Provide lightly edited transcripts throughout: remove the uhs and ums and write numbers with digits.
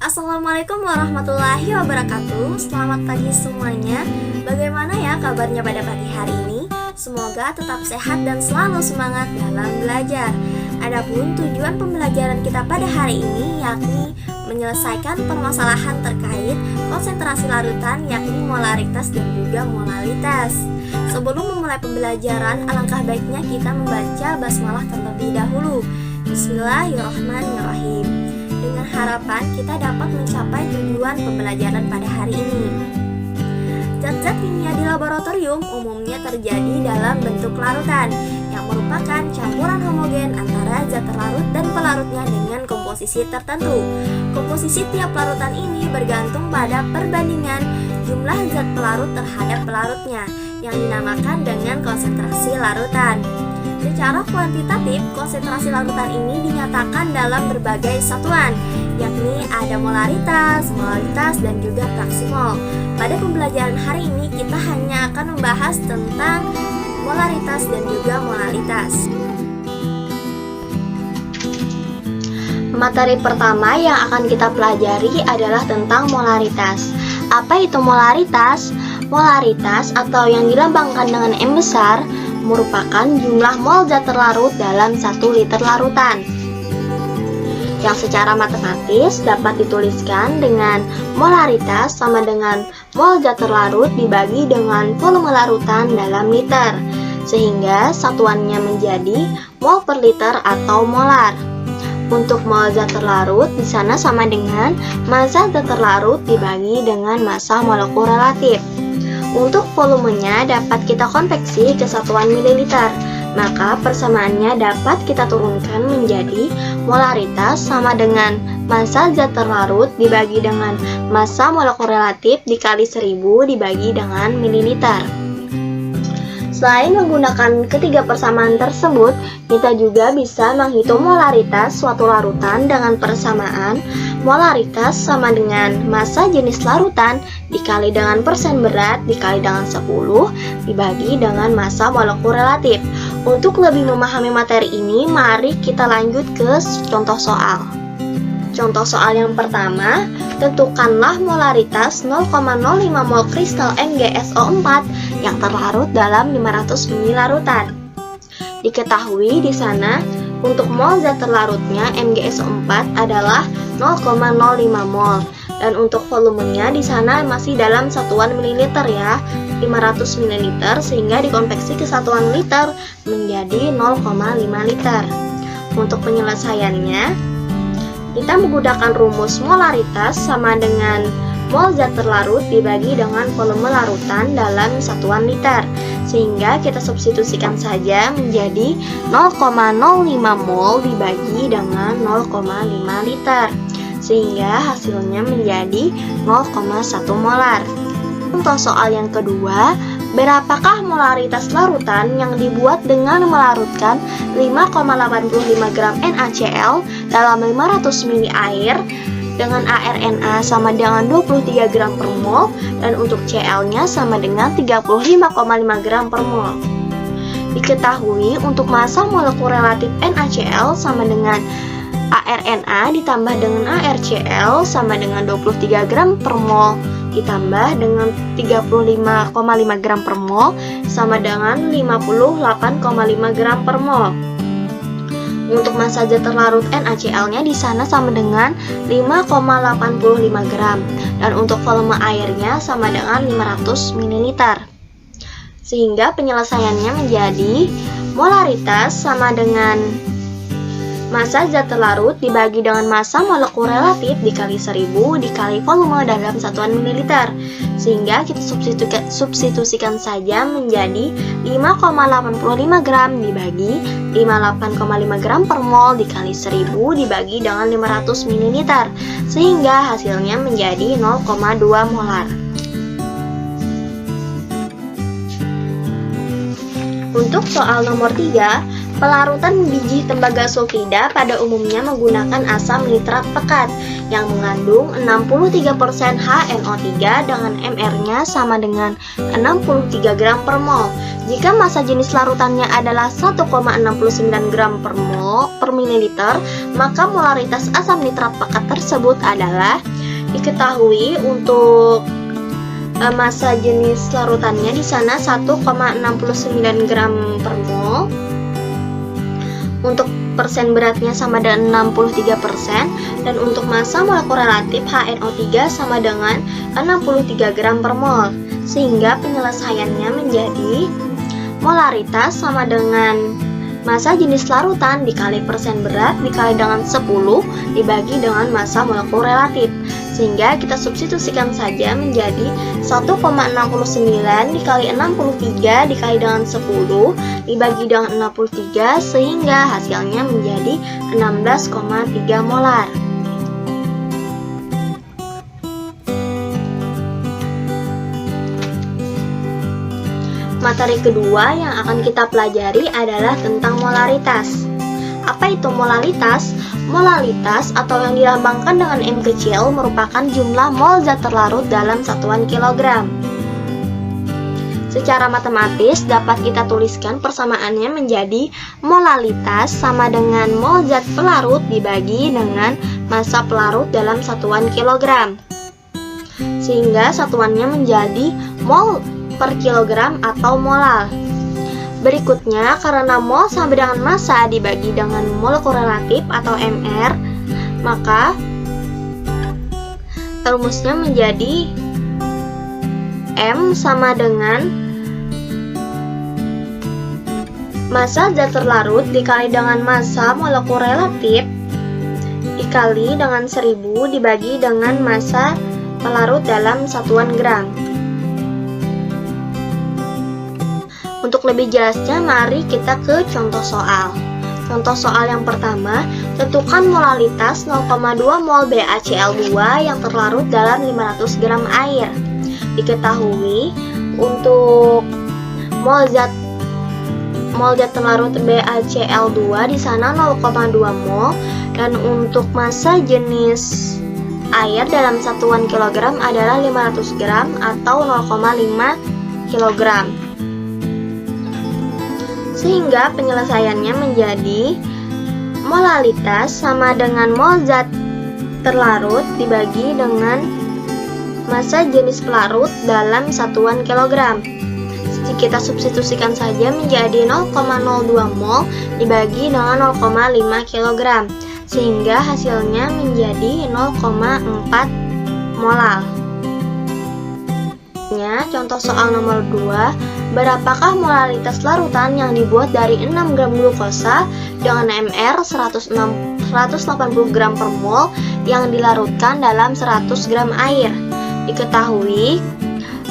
Assalamualaikum warahmatullahi wabarakatuh. Selamat pagi semuanya. Bagaimana ya kabarnya pada pagi hari ini? Semoga tetap sehat dan selalu semangat dalam belajar. Adapun tujuan pembelajaran kita pada hari ini yakni menyelesaikan permasalahan terkait konsentrasi larutan, yakni molaritas dan juga molalitas. Sebelum memulai pembelajaran, alangkah baiknya kita membaca basmalah terlebih dahulu. Bismillahirrahmanirrahim. Dengan harapan kita dapat mencapai tujuan pembelajaran pada hari ini. Zat-zat kimia di laboratorium umumnya terjadi dalam bentuk larutan yang merupakan campuran homogen antara zat terlarut dan pelarutnya dengan komposisi tertentu. Komposisi tiap larutan ini bergantung pada perbandingan jumlah zat pelarut terhadap pelarutnya yang dinamakan dengan konsentrasi larutan. Secara kuantitatif, konsentrasi larutan ini dinyatakan dalam berbagai satuan, yakni ada molaritas, molalitas, dan juga fraksi mol. Pada pembelajaran hari ini, kita hanya akan membahas tentang molaritas dan juga molalitas. Materi pertama yang akan kita pelajari adalah tentang molaritas. Apa itu molaritas? Molaritas atau yang dilambangkan dengan M besar merupakan jumlah mol zat terlarut dalam 1 liter larutan, yang secara matematis dapat dituliskan dengan molaritas sama dengan mol zat terlarut dibagi dengan volume larutan dalam liter, sehingga satuannya menjadi mol per liter atau molar. Untuk mol zat terlarut di sana sama dengan massa zat terlarut dibagi dengan massa molekul relatif. Untuk volumenya dapat kita konveksi ke satuan mililiter, maka persamaannya dapat kita turunkan menjadi molaritas sama dengan massa zat terlarut dibagi dengan massa molekul relatif dikali 1000 dibagi dengan mililiter. Selain menggunakan ketiga persamaan tersebut, kita juga bisa menghitung molaritas suatu larutan dengan persamaan molaritas sama dengan massa jenis larutan dikali dengan persen berat dikali dengan 10 dibagi dengan massa molekul relatif. Untuk lebih memahami materi ini, mari kita lanjut ke contoh soal. Contoh soal yang pertama, tentukanlah molaritas 0,05 mol kristal MgSO4 yang terlarut dalam 500 ml larutan. Diketahui di sana untuk mol zat terlarutnya MgSO4 adalah 0,05 mol dan untuk volumenya di sana masih dalam satuan mililiter ya, 500 ml sehingga dikonveksi ke satuan liter menjadi 0,5 liter. Untuk penyelesaiannya, kita menggunakan rumus molaritas sama dengan mol zat terlarut dibagi dengan volume larutan dalam satuan liter, sehingga kita substitusikan saja menjadi 0,05 mol dibagi dengan 0,5 liter, sehingga hasilnya menjadi 0,1 molar. Untuk soal yang kedua, berapakah molaritas larutan yang dibuat dengan melarutkan 5,85 gram NaCl dalam 500 ml air dengan aRNA sama dengan 23 gram per mol dan untuk Cl-nya sama dengan 35,5 gram per mol. Diketahui untuk massa molekul relatif NaCl sama dengan aRNA ditambah dengan aRCl sama dengan 23 gram per mol ditambah dengan 35,5 gram per mol sama dengan 58,5 gram per mol. Untuk massa zat terlarut NaCl-nya di sana sama dengan 5,85 gram dan untuk volume airnya sama dengan 500 ml. Sehingga penyelesaiannya menjadi molaritas sama dengan massa zat terlarut dibagi dengan massa molekul relatif dikali 1000 dikali volume dalam satuan mililiter, sehingga kita substitusikan saja menjadi 5,85 gram dibagi 58,5 gram per mol dikali 1000 dibagi dengan 500 ml, sehingga hasilnya menjadi 0,2 molar. Untuk soal nomor 3, pelarutan biji tembaga sulfida pada umumnya menggunakan asam nitrat pekat yang mengandung 63% HNO3 dengan Mr-nya sama dengan 63 gram per mol. Jika massa jenis larutannya adalah 1,69 gram per mol per mililiter, maka molaritas asam nitrat pekat tersebut adalah Diketahui untuk massa jenis larutannya di sana 1,69 gram per mol. Untuk persen beratnya sama dengan 63%, dan untuk massa molekul relatif HNO3 sama dengan 63 gram per mol. Sehingga penyelesaiannya menjadi molaritas sama dengan massa jenis larutan dikali persen berat dikali dengan 10 dibagi dengan massa molekul relatif. Sehingga kita substitusikan saja menjadi 1,69 dikali 63 dikali dengan 10 dibagi dengan 63, sehingga hasilnya menjadi 16,3 molar. Materi kedua yang akan kita pelajari adalah tentang molaritas. Apa itu molaritas? Molaritas atau yang dilambangkan dengan M kecil merupakan jumlah mol zat terlarut dalam satuan kilogram. Secara matematis dapat kita tuliskan persamaannya menjadi molaritas sama dengan mol zat pelarut dibagi dengan massa pelarut dalam satuan kilogram. Sehingga satuannya menjadi mol per kilogram atau molar. Berikutnya, karena mol sama dengan massa dibagi dengan molekul relatif atau MR, maka rumusnya menjadi M sama dengan massa zat terlarut dikali dengan massa molekul relatif dikali dengan 1000 dibagi dengan massa pelarut dalam satuan gram. Untuk lebih jelasnya, mari kita ke contoh soal. Contoh soal yang pertama, tentukan molaritas 0,2 mol BaCl2 yang terlarut dalam 500 gram air. Diketahui untuk mol zat terlarut BaCl2 di sana 0,2 mol, dan untuk massa jenis air dalam satuan kilogram adalah 500 gram atau 0,5 kilogram. Sehingga penyelesaiannya menjadi molaritas sama dengan mol zat terlarut dibagi dengan massa jenis pelarut dalam satuan kilogram. Kita substitusikan saja menjadi 0,02 mol dibagi dengan 0,5 kilogram, sehingga hasilnya menjadi 0,4 molar. Contoh soal nomor 2, berapakah molaritas larutan yang dibuat dari 6 gram glukosa dengan MR 180 gram per mol yang dilarutkan dalam 100 gram air? Diketahui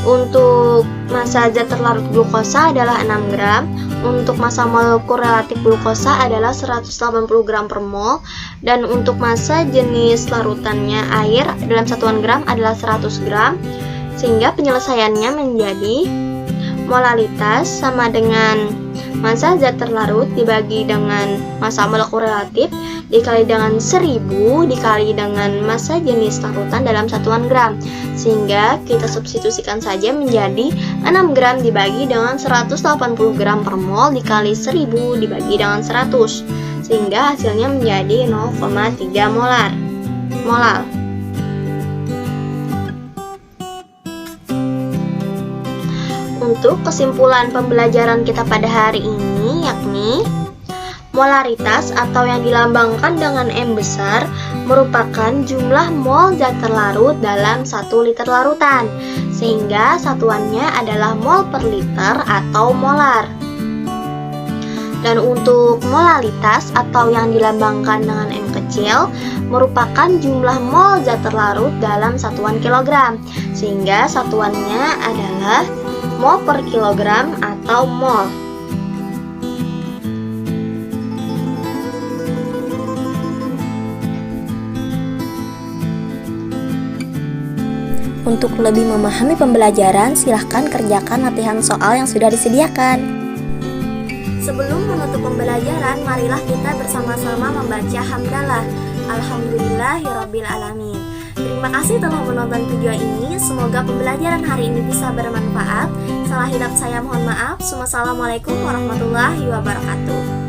untuk massa zat terlarut glukosa adalah 6 gram, untuk massa molekul relatif glukosa adalah 180 gram per mol, dan untuk massa jenis larutannya air dalam satuan gram adalah 100 gram. Sehingga penyelesaiannya menjadi molaritas sama dengan massa zat terlarut dibagi dengan massa molekul relatif dikali dengan 1000 dikali dengan massa jenis larutan dalam satuan gram. Sehingga kita substitusikan saja menjadi 6 gram dibagi dengan 180 gram per mol dikali 1000 dibagi dengan 100. Sehingga hasilnya menjadi 0,3 molar. Untuk kesimpulan pembelajaran kita pada hari ini, yakni molaritas atau yang dilambangkan dengan M besar merupakan jumlah mol zat terlarut dalam 1 liter larutan, sehingga satuannya adalah mol per liter atau molar. Dan untuk molaritas atau yang dilambangkan dengan M kecil merupakan jumlah mol zat terlarut dalam satuan kilogram, sehingga satuannya adalah mol per kilogram atau mol. Untuk lebih memahami pembelajaran, silahkan kerjakan latihan soal yang sudah disediakan. Sebelum menutup pembelajaran, marilah kita bersama-sama membaca hamdalah. Alhamdulillahirabbil alamin. Terima kasih telah menonton video ini. Semoga pembelajaran hari ini bisa bermanfaat. Salah hilap saya mohon maaf. Wassalamualaikum warahmatullahi wabarakatuh.